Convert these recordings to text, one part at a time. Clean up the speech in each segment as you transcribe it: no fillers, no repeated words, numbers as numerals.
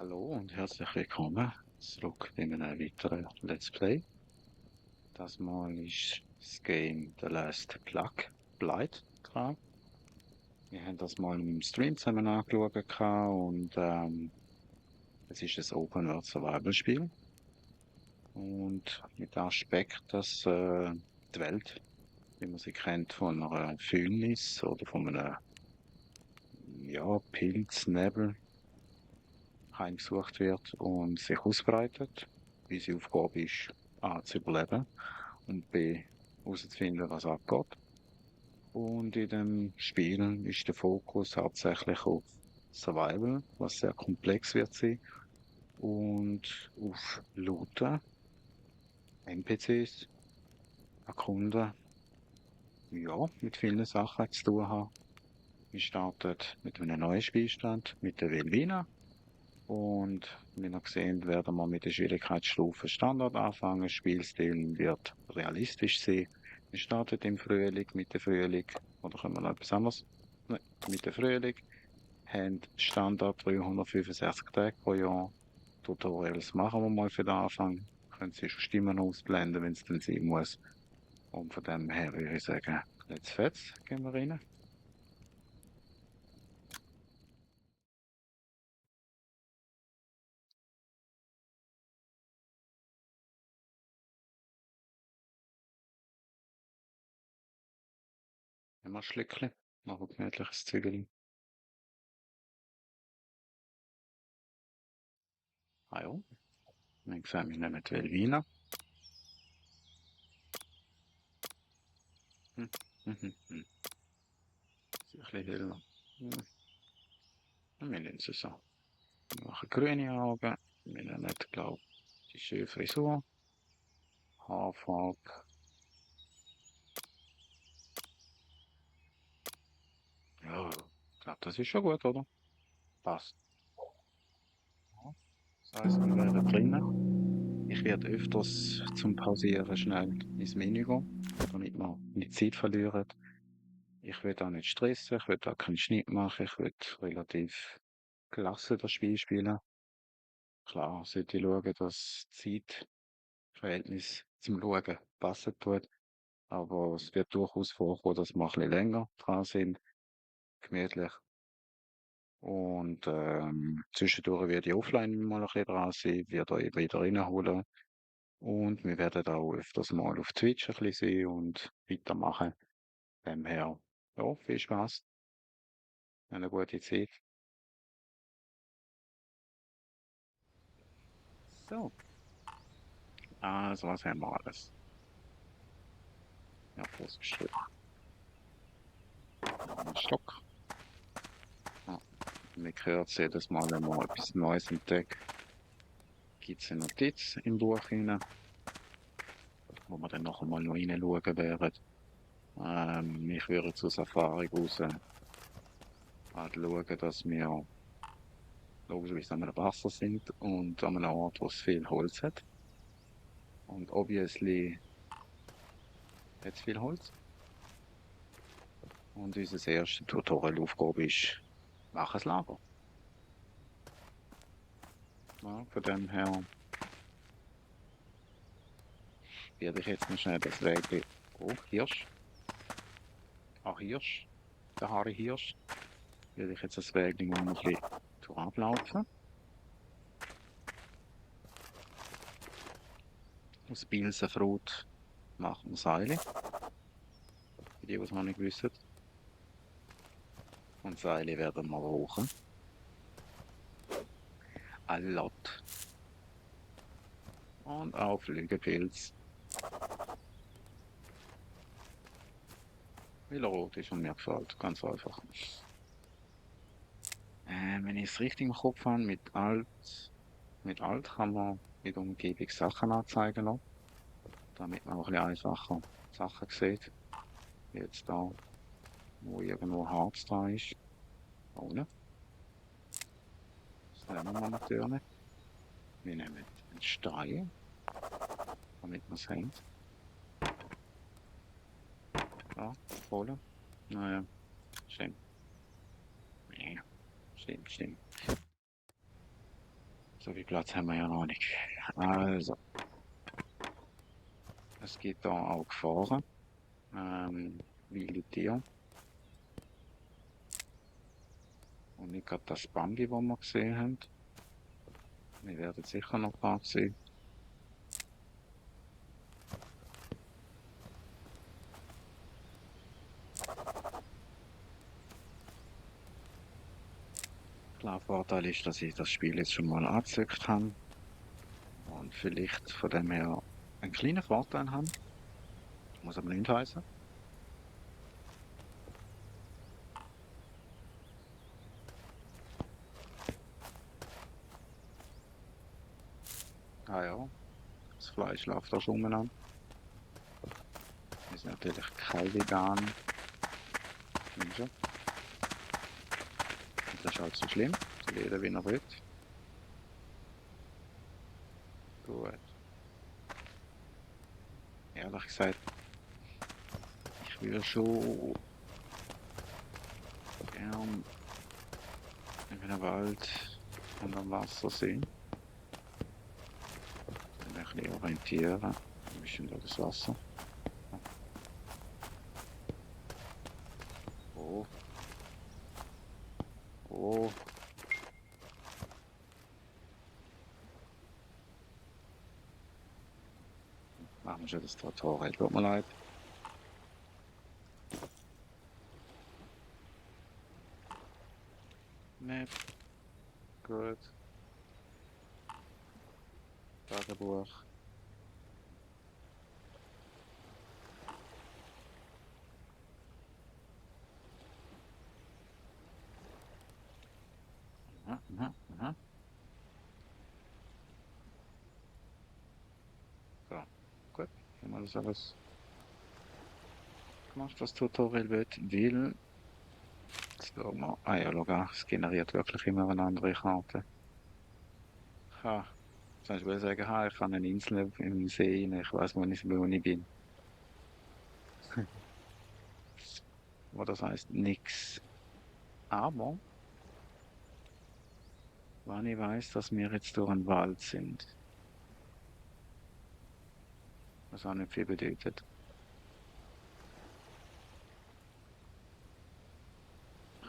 Hallo und herzlich willkommen zurück bei einem weiteren Let's Play. Das Mal ist das Game The Last Blight dran. Wir haben das mal im Stream zusammen angeschaut und es ist ein Open World Survival Spiel. Und mit dem Aspekt, dass die Welt, wie man sie kennt, von einer Fäulnis oder von einem Pilznebel heimgesucht wird und sich ausbreitet. Unsere Aufgabe ist, A, zu überleben und B, herauszufinden, was abgeht. Und in dem Spiel ist der Fokus hauptsächlich auf Survival, was sehr komplex wird sein, und auf Looten, NPCs, erkunden, ja, mit vielen Sachen zu tun haben. Wir starten mit einem neuen Spielstand, mit der Velvina. Und wie ihr gesehen, werden wir mit der Schwierigkeitsstufe Standard anfangen. Spielstil wird realistisch sein. Wir starten im Frühling, mit dem Frühling, oder können wir noch etwas anderes? Nein, mit dem Frühling, haben Standard 365 Tage pro Jahr. Tutorials machen wir mal für den Anfang. Können Sie schon Stimmen ausblenden, wenn es dann sein muss. Und von dem her würde ich sagen, let's fetz, gehen wir rein. Immer ein Schlückchen, machen wir gemütliches Zügel. Ah ja, dann sehen wir nehmen die Velvina. Hm, hm, hm, hm. Ist ein bisschen heller. Hm. Wir nehmen sie so. Wir machen grüne Augen. Wir nehmen, glaube ich, die schöne Frisur. Haarfarbe. Ja, ich glaube, das ist schon gut, oder? Passt. Ja. Das heisst, wir wären drinnen. Ich werde öfters zum Pausieren schnell ins Menü gehen, damit wir nicht Zeit verlieren. Ich will auch nicht stressen, ich will auch keinen Schnitt machen, ich will relativ gelassen das Spiel spielen. Klar, sollte ich schauen, dass Zeitverhältnis zum Schauen passen tut. Aber es wird durchaus vorkommen, dass wir ein bisschen länger dran sind, gemütlich. Und zwischendurch werde ich offline mal ein bisschen dran sein, werde euch wieder reinholen. Und wir werden auch öfters mal auf Twitch ein bisschen sehen und weitermachen. Dem her, ja, viel Spaß, eine gute Zeit. So, also was haben wir alles? Ja, festgestellt. Ein Stock. Ja, mir gehört es jedes Mal, wenn man etwas Neues entdeckt, gibt es eine Notiz im Buch hinein, wo wir dann noch einmal noch reinschauen werden. Ich würde jetzt aus Erfahrung raus halt schauen, dass wir logischerweise an einem Wasser sind und an einem Ort, wo es viel Holz hat. Und obviously hat es viel Holz. Und unsere erste Tutorial-Aufgabe ist, mach ein Lager. Ja, von dem her werde ich jetzt noch schnell das Weg. Oh, Hirsch. Ah, Hirsch. Der Harry Hirsch. Werde ich jetzt das Weg mal ein bisschen ablaufen. Aus Bilsenfrut machen wir Seile. Für die, die es noch nicht wissen. Und Seile werden wir brauchen. Ein Lot. Und auch Flügelpilz. Weil er rot ist und mir gefällt. Ganz einfach. Wenn ich es richtig im Kopf habe, mit Alt kann man mit Umgebung Sachen anzeigen lassen, damit man auch ein bisschen einfacher Sachen sieht. Wie jetzt da, wo irgendwo Harz da ist. Ohne. Das nehmen wir natürlich. Wir nehmen einen Stein, damit wir es haben. Ja, holen. Naja, stimmt. Ja, stimmt, stimmt. So viel Platz haben wir ja noch nicht. Also, es gibt da auch Gefahren. Wilde Tiere. Und nicht gerade das Bambi, das wir gesehen haben. Wir werden sicher noch ein paar sehen. Klar, Vorteil ist, dass ich das Spiel jetzt schon mal angezockt habe. Und vielleicht von dem her einen kleinen Vorteil haben. Muss aber nicht heißen. Ah ja, das Fleisch läuft da schon umeinander. Wir sind natürlich kein vegan Menschen. Und das ist halt so schlimm. So jeder wie er will. Gut. Ehrlich gesagt, ich würde schon gern in einem Wald und am Wasser sehen. Und ein bisschen orientieren. Ein bisschen durch das Wasser. Oh. Oh. Machen wir schon das Tutorial. Tut mir leid. Map. Gut. Tagebuch. Aha, aha, aha. So. Gut. Wenn man das alles gemacht, was Tutorial wird, will. So, ah ja, schau an, es generiert wirklich immer eine andere Karte. Ha, soll ich sagen, ha, ich habe eine Insel im See, ich weiß, wo ich bin. Aber das heißt nix. Aber, wenn ich weiß, dass wir jetzt durch einen Wald sind, was auch nicht viel bedeutet,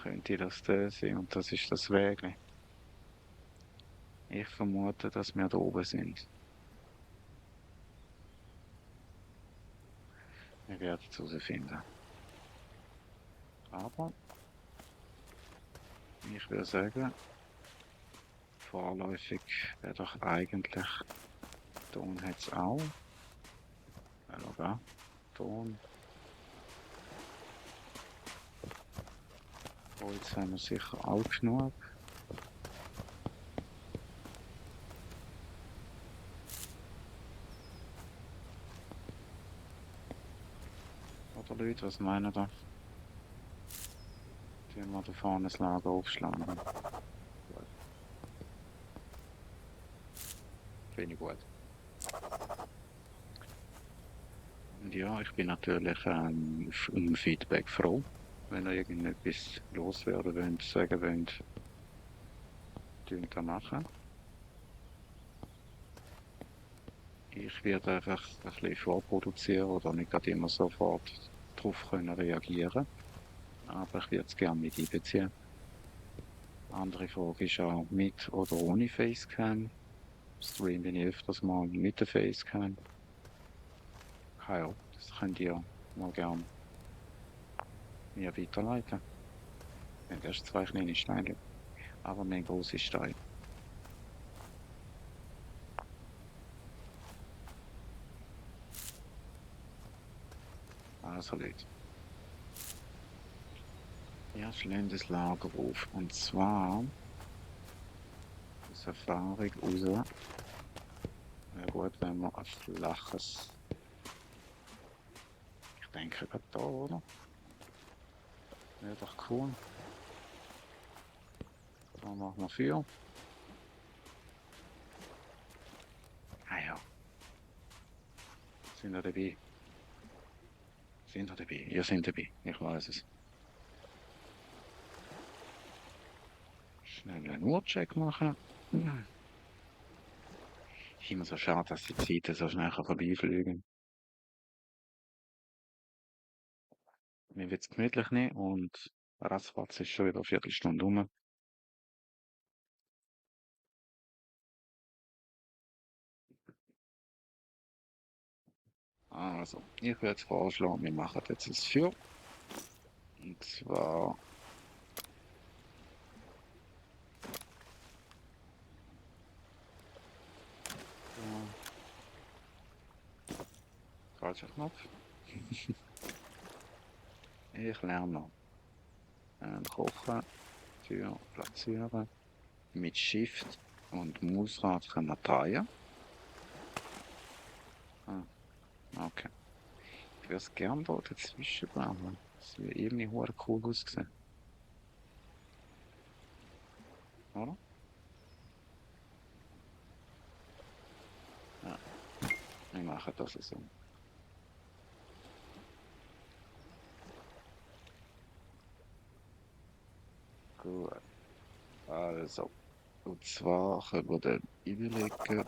könnte das der sein und das ist das Weg. Ich vermute, dass wir da oben sind. Wir werden es herausfinden. Aber ich würde sagen, vorläufig wäre doch eigentlich, Ton hat es auch. Ja, schau an, Ton. Holz haben wir sicher auch genug. Oder Leute, was meinen da? Tun wir da vorne das Lager aufschlagen. Gut. Finde ich gut. Und ja, ich bin natürlich um Feedback froh. Wenn ihr irgendetwas loswerden wollt, sagen wollt, tun das machen. Ich werde einfach ein bisschen vorproduzieren oder nicht gerade immer sofort darauf können reagieren. Aber ich würde es gerne mit einbeziehen. Andere Frage ist auch mit oder ohne Facecam. Stream bin ich öfters mal mit der Facecam. Ja, das könnt ihr mal gerne mir weiterleiten. Wir haben erst 2 kleine Steine, aber mehr große Steine. Also Leute. Ja, schlagen das Lager auf. Und zwar aus Erfahrung raus. Ja gut, wenn wir ein flaches. Ich denke gerade da, oder? Wäre doch cool. Da machen wir 4. Ah ja. Sind wir dabei? Sind wir dabei? Ihr seid dabei. Ich weiß es. Schnell einen Uhrcheck machen. Immer so schade, dass die Zeiten so schnell vorbeifliegen. Mir wird's gemütlich nehmen und ratzfatz ist schon wieder eine Viertelstunde rum. Also, ich würde vorschlagen, wir machen jetzt ein Feuer. Und zwar, falscher Knopf. Ich lerne noch. Kochen, Feuer platzieren. Mit Shift und Mausrad können wir drehen. Ah, okay. Ich würde es gerne da dazwischen bauen. Das würde irgendwie hure cool aussehen. Oder? Ja, wir machen das so. Gut. Also, und zwar können wir dann überlegen,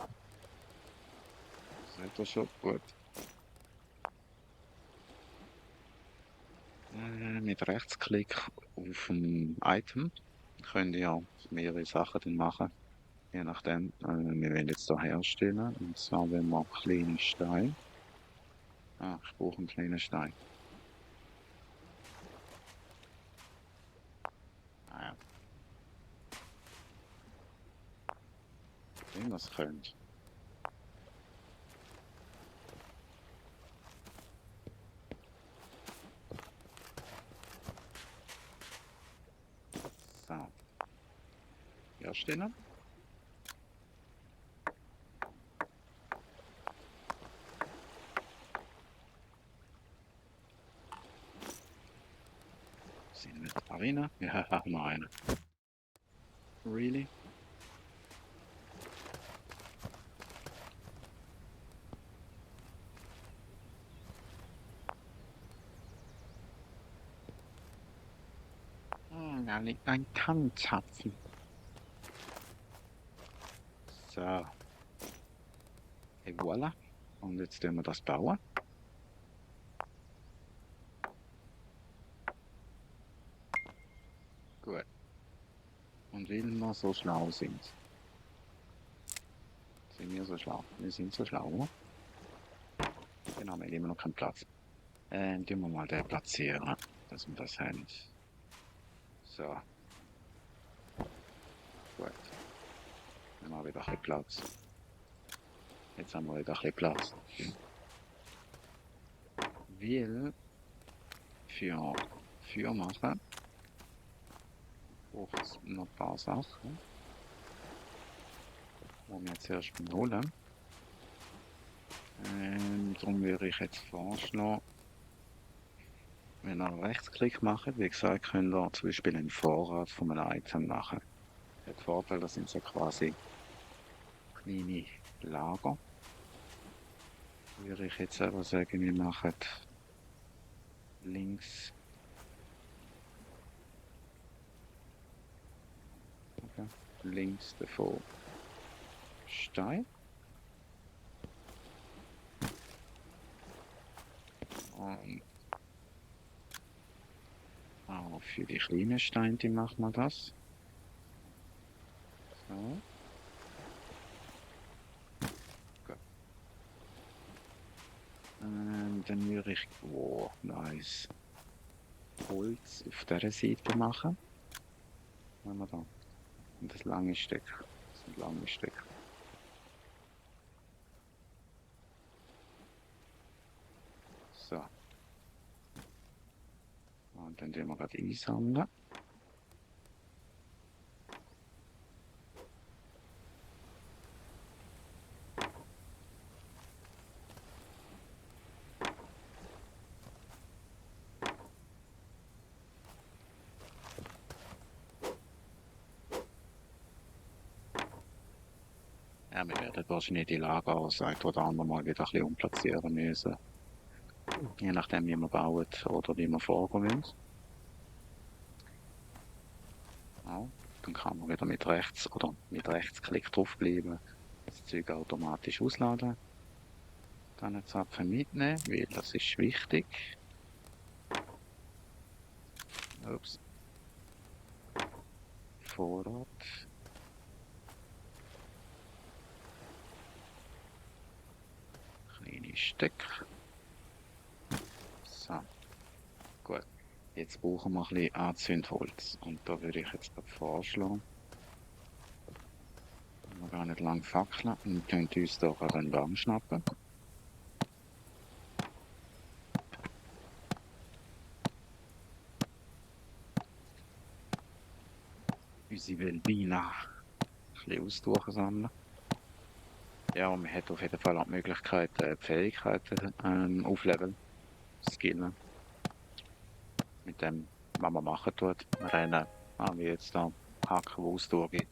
seid ihr schon gut? Mit Rechtsklick auf ein Item könnt ihr ja mehrere Sachen dann machen. Je nachdem, wir wollen jetzt da herstellen. Und zwar, wenn wir kleine Steine. Ah, ich brauche einen kleinen Stein. Ah ja, wenn ihr es könnt. So, herstellen. Sind wir da rein? Ja, haben wir einen. Really? Da liegt ein Tannenzapfen. So, et voilà. Und jetzt tun wir das bauen. Gut. Und weil wir so schlau sind. Sind wir so schlau? Wir sind so schlau, oder? Genau, wir haben immer noch keinen Platz. Tun wir mal den platzieren, dass wir das haben. So, gut. Dann haben wir wieder ein bisschen Platz. Jetzt haben wir wieder ein bisschen Platz. Weil für machen braucht es noch ein paar Sachen, die wir jetzt erst holen. Darum würde ich jetzt vorschlagen, wenn ihr einen Rechtsklick macht, wie gesagt, könnt ihr zum Beispiel einen Vorrat von einem Item machen. Der Vorteil, das sind so quasi kleine Lager. Würde ich jetzt aber sagen, wir machen links. Okay. Links davon Stein. Und auch für die kleinen Steine, die machen wir das. So. Gut. Dann würde ich, oh, nice, Holz auf dieser Seite machen. Was haben wir da? Und das lange Stück. Das sind lange Stück. So. Und dann tun wir gerade einsammeln. Ja, wir werden wahrscheinlich die Lager aus ein oder andere Mal wieder ein bisschen umplatzieren müssen. Je nachdem, wie wir bauen oder wie wir vorgehen. Ja, dann kann man wieder mit rechts oder mit Rechtsklick draufbleiben. Das Zeug automatisch ausladen. Dann einen Zapfen mitnehmen, weil das ist wichtig. Ups. Vorrat. Kleine Stück. So. Gut. Jetzt brauchen wir ein bisschen Anzündholz. Und da würde ich jetzt vorschlagen, wir gar nicht lang fackeln und können uns da einen Baum schnappen. Unsere Wildbiene ein bisschen Ausdauer sammeln. Ja, und man hat auf jeden Fall auch die Möglichkeit, die Fähigkeiten aufleveln, skillen. Mit dem, was man machen tut. Rennen, wie jetzt da Hacken, wo Ausdauer geht.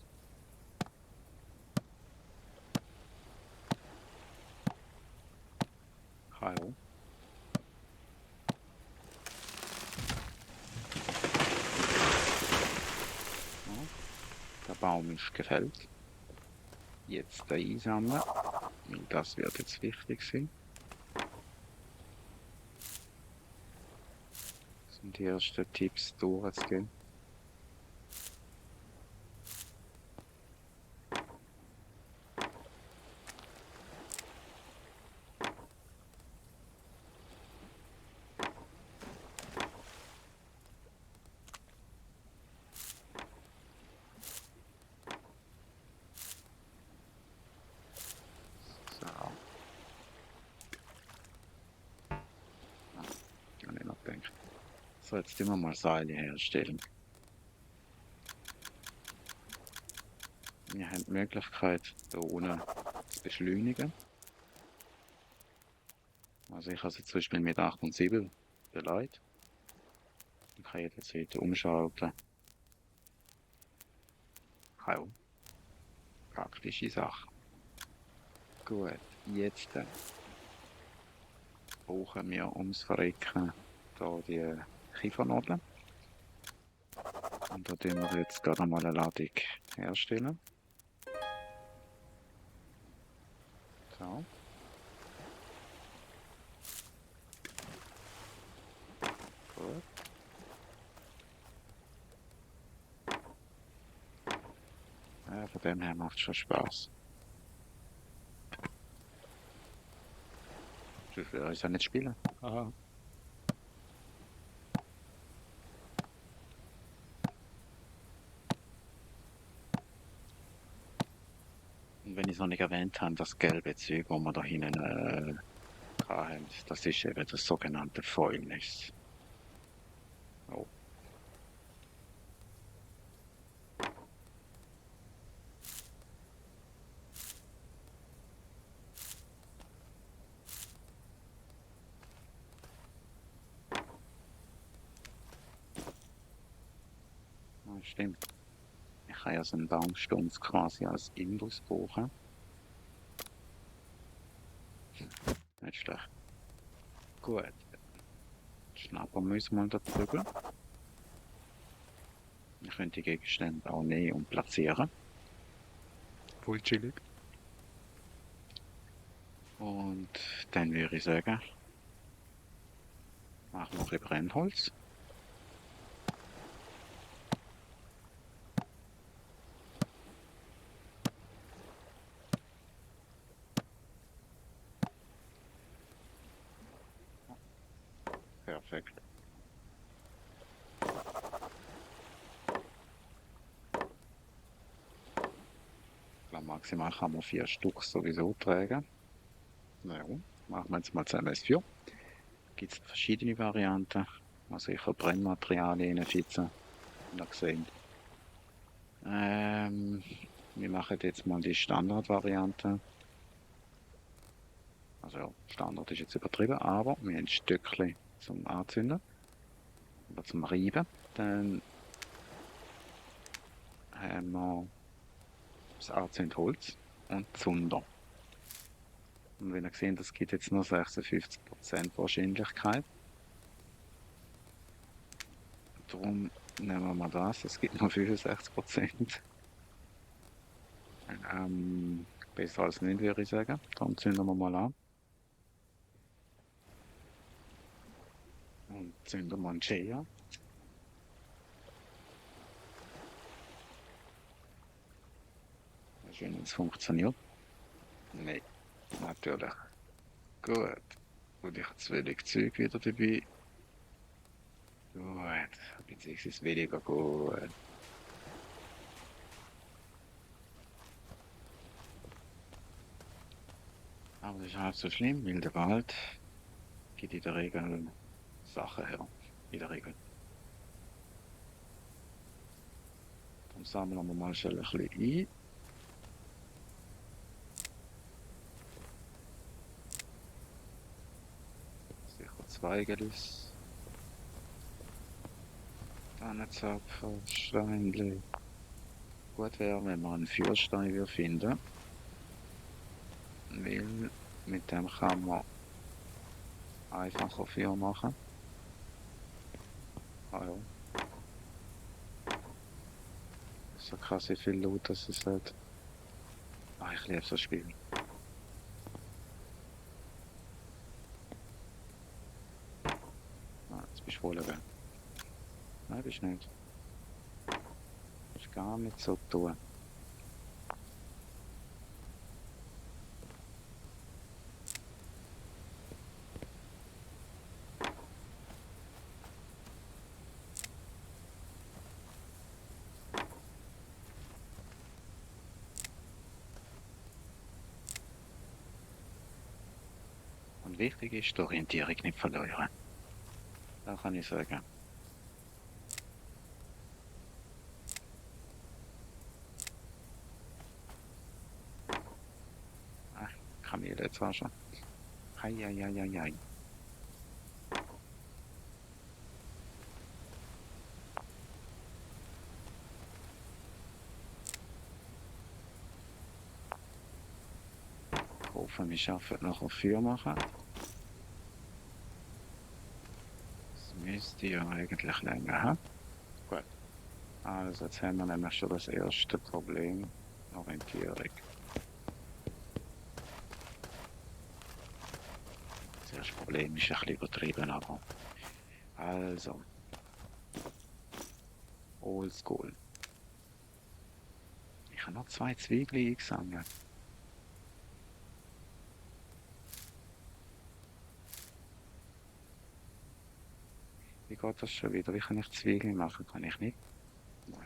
Kann ja auch. Ja, der Baum ist gefällt. Jetzt einsammeln. Das wird jetzt wichtig sein. Das sind die ersten Tipps durchzugehen. So. Kann ich noch denken. So, jetzt immer mal Seile herstellen. Wir haben die Möglichkeit, hier unten zu beschleunigen. Also ich habe sie zum Beispiel mit 8 und 7 beleidigt. Ich kann jederzeit umschalten. Auch praktische Sache. Gut, jetzt brauchen wir ums Verrecken hier die Kiefernadeln. Und da tun wir jetzt gerade einmal eine Ladung herstellen. So. Gut. Ja, von dem her macht es schon Spaß. Ich will es ja nicht spielen. Aha. Und wenn ich es noch nicht erwähnt habe, das gelbe Zeug, das wir da hinten haben, das ist eben das sogenannte Fäulnis. Oh. Ja, stimmt. Ich kann ja so einen Baumstumpf quasi als Inbus brauchen. Nicht schlecht. Gut. Schnappen wir uns mal da drüber. Ich könnte die Gegenstände auch nehmen und platzieren. Voll chillig. Und dann würde ich sagen, machen wir ein bisschen Brennholz. Perfekt. Ich glaube, maximal kann man 4 Stück sowieso tragen. Na ja, machen wir jetzt mal zusammen 4. Gibt es verschiedene Varianten. Also ich habe Brennmaterialien reinfitzen. Noch gesehen. Wir machen jetzt mal die Standardvariante. Also ja, Standard ist jetzt übertrieben, aber wir haben ein Stückchen zum Anzünden oder zum Reiben. Dann haben wir das Anzündholz und Zunder. Und wenn ihr seht, das gibt jetzt nur 56% Wahrscheinlichkeit. Darum nehmen wir mal das, es gibt nur 65%. Besser als nicht, würde ich sagen. Dann zünden wir mal an. Und zünden wir einen Chai an. Schön, es funktioniert. Nein, natürlich. Gut. Und ich habe zu wenig Zeug wieder dabei. Gut. Beziehungsweise weniger gut. Aber das ist halb so schlimm, weil der Wald gibt in der Regel Sachen her. In der Regel. Dann sammeln wir mal schnell ein bisschen ein. Sicher Zweigelis. Tannenzapfen, Steinchen. Gut wäre, wenn man einen Feuerstein würde finden. Weil mit dem kann man einfacher Feuer machen. Ah ja. So krass, wie viel Loot das es hat. Ah, ich liebe so Spiel. Ah, jetzt bist du voll weg. Nein, bist du nicht. Ist gar nicht so tun. Und wichtig ist, die Orientierung nicht verlieren. Das kann ich sagen. Ah, Kamele jetzt auch schon. Eieieiei. Ich hoffe, wir schaffen nachher Feuer machen. Das müsste ja eigentlich länger haben. Gut. Also jetzt haben wir nämlich schon das erste Problem. Orientierung. Das erste Problem ist ein bisschen übertrieben, aber. Also. Oldschool. Ich habe noch 2 Zwiebeln eingesammelt. Wie geht das schon wieder? Wie kann ich Zwiebeln machen? Kann ich nicht.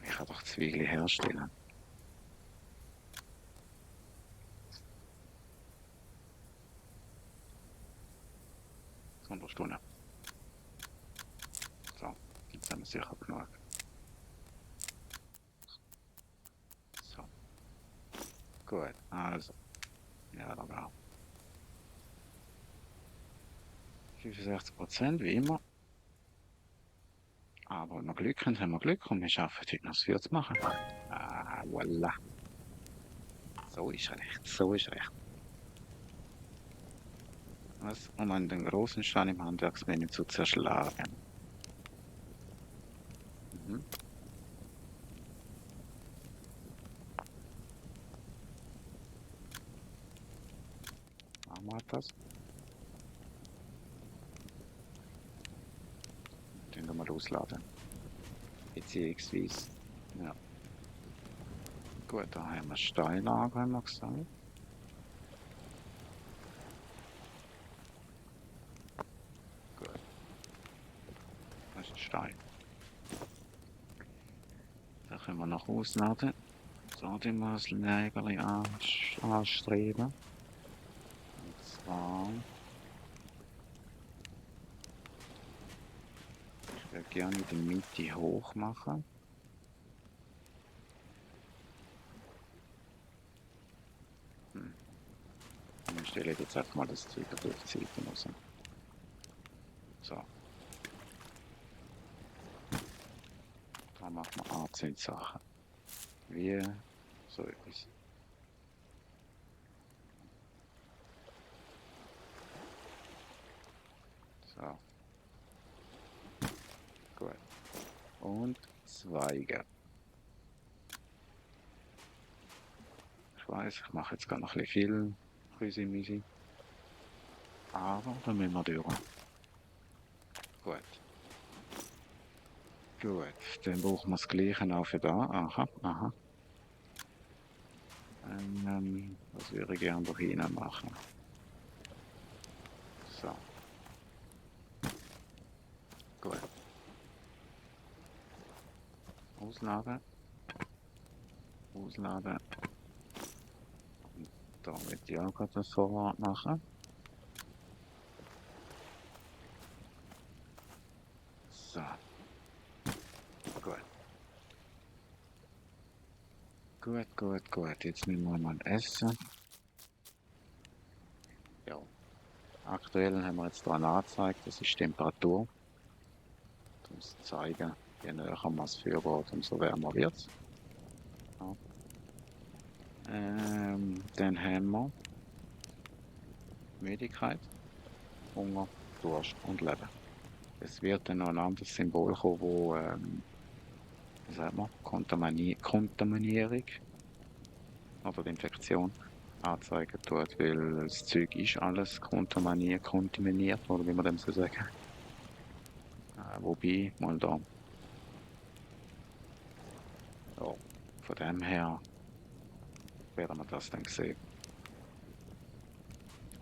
Ich kann doch Zwiebeln herstellen. Sonderstunde. So, jetzt haben wir sicher genug. So, gut. Also, ja, da war 65%, wie immer. Aber wenn wir Glück haben wir Glück und wir schaffen heute noch das Feuer zu machen. Ah, voilà. So ist recht, so ist recht. Was? Um an den großen Stein im Handwerksmenü zu zerschlagen. Mhm. Machen wir das. Den wir mal ausladen. Beziehungsweise, ja. Gut, da haben wir Steillager, haben wir gesagt. Gut, das ist Stein. Da können wir noch ausladen. So, den wir das Nägel anstreben. Und zwar, ich würde gerne in der Mitte hoch machen. Dann stelle ich jetzt einfach mal das Zeug auf die Seite raus. So. Da machen wir A10 Sachen. Wie so etwas. So. Gut. Und Zweige. Ich weiß, ich mache jetzt gar noch ein bisschen viel Krüsi-Müsi. Aber da müssen wir durch. Gut. Gut, dann brauchen wir das Gleiche auch für da. Aha, aha. Was würde ich gerne da hinten machen? So. Gut. Ausladen. Ausladen. Und da wird ich auch gerade das Vorrat machen. So. Gut. Gut, gut, gut. Jetzt müssen wir mal essen. Ja. Aktuell haben wir jetzt dran angezeigt, das ist Temperatur. Um es zu zeigen, je näher man es führt, umso wärmer wird es. Ja. Dann haben wir Müdigkeit, Hunger, Durst und Leben. Es wird dann noch ein anderes Symbol kommen, wo, wie sagt man, Kontaminierung oder die Infektion anzeigen tut, weil das Zeug ist alles kontaminiert, oder wie man dem so sagen. Wobei, mal da. Ja, von dem her werden wir das dann sehen.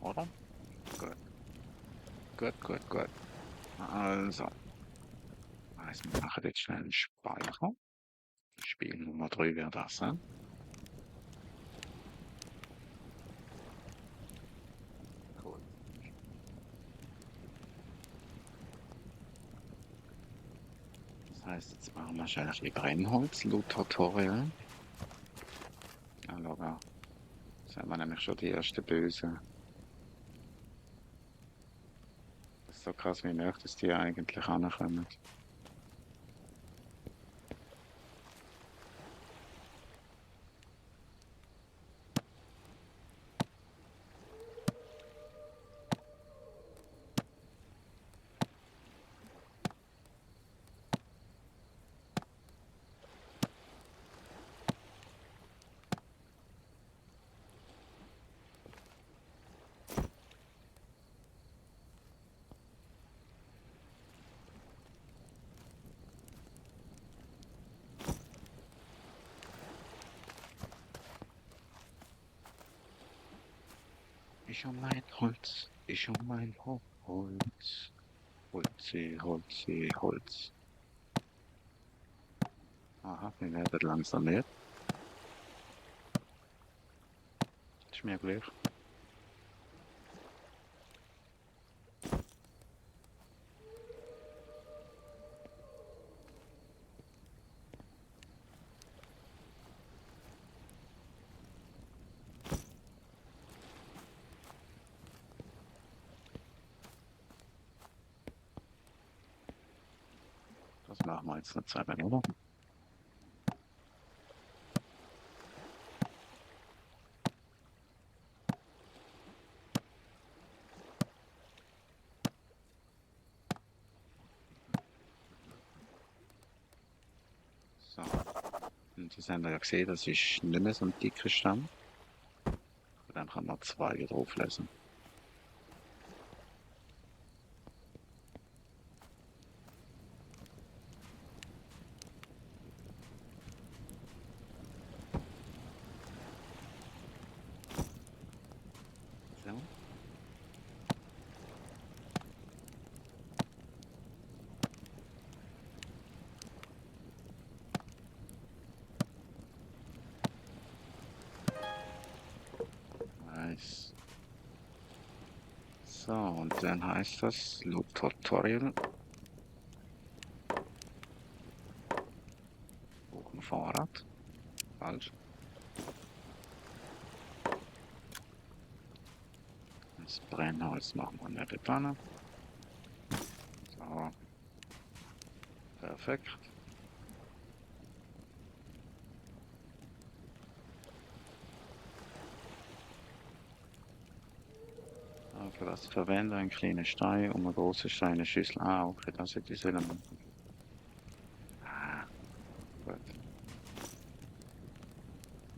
Oder? Gut, gut, gut, gut. Also, wir machen jetzt schnell einen Speicher. Spiel Nummer 3 wäre das sein. Cool. Das heißt, jetzt machen wir schnell ein bisschen Brennholz, laut Tutorial. Ja, schau, jetzt haben wir nämlich schon die ersten Bösen. Das ist so krass, wie nah dass die eigentlich ankommen. Ich um mein Holz, ich um mein Holz. Holzi, Holzi, Holz. Aha, wir werden langsam mehr. Ist mir gleich. Das machen wir jetzt eine Zeit lang, oder? So. Und das haben wir ja gesehen, das ist nicht mehr so ein dicker Stamm. Und dann kann man zwei drauflesen. So. Nice. So, und dann heißt das Loop Tutorial. Buchen Fahrrad. Falsch. Das Brennholz machen wir nicht dran. So. Perfekt. Für das verwende einen kleinen Stein um eine große Steine Schüssel. Ah, okay, das hätte ich sollen machen. Ah, gut.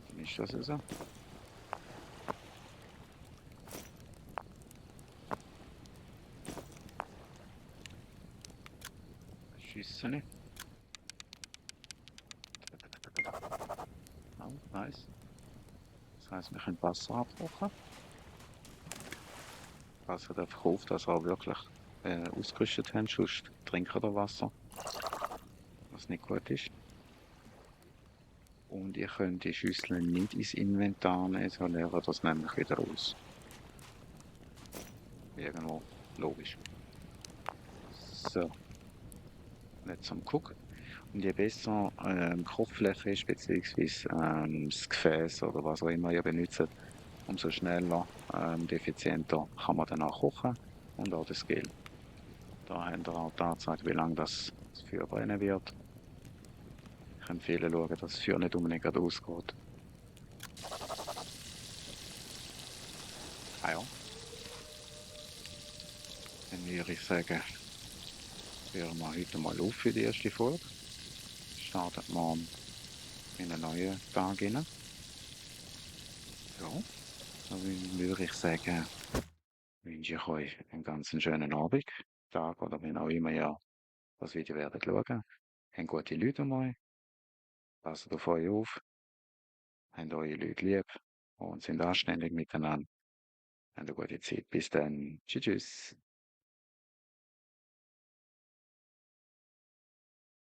Dann ist das so. Nice. Das heisst, wir können Wasser abkochen. Passt einfach auf, dass ihr auch wirklich ausgerüstet habt, sonst trinkt ihr Wasser, was nicht gut ist. Und ihr könnt die Schüsseln nicht ins Inventar nehmen, sondern ihr das nämlich wieder raus. Irgendwo logisch. So, jetzt zum Gucken. Und je besser die Kochfläche ist, beziehungsweise das Gefäß oder was auch immer ihr benutzt, umso schneller und effizienter kann man danach kochen und auch das Skill. Da habt ihr auch die Anzeige, wie lange das Feuer brennen wird. Ich empfehle schauen, dass das Feuer nicht unbedingt gerade ausgeht. Ah ja, dann würde ich sagen, hören wir heute mal auf für die erste Folge. Startet morgen in einen neuen Tag rein. Ja, dann würde ich sagen, wünsche ich euch einen ganz schönen Abend, Tag oder wenn auch immer ihr das Video werdet schauen. Habt gute Leute um euch, passt auf euch auf, habt eure Leute lieb und sind anständig miteinander. Habt eine gute Zeit. Bis dann. Tschüss. Tschüss.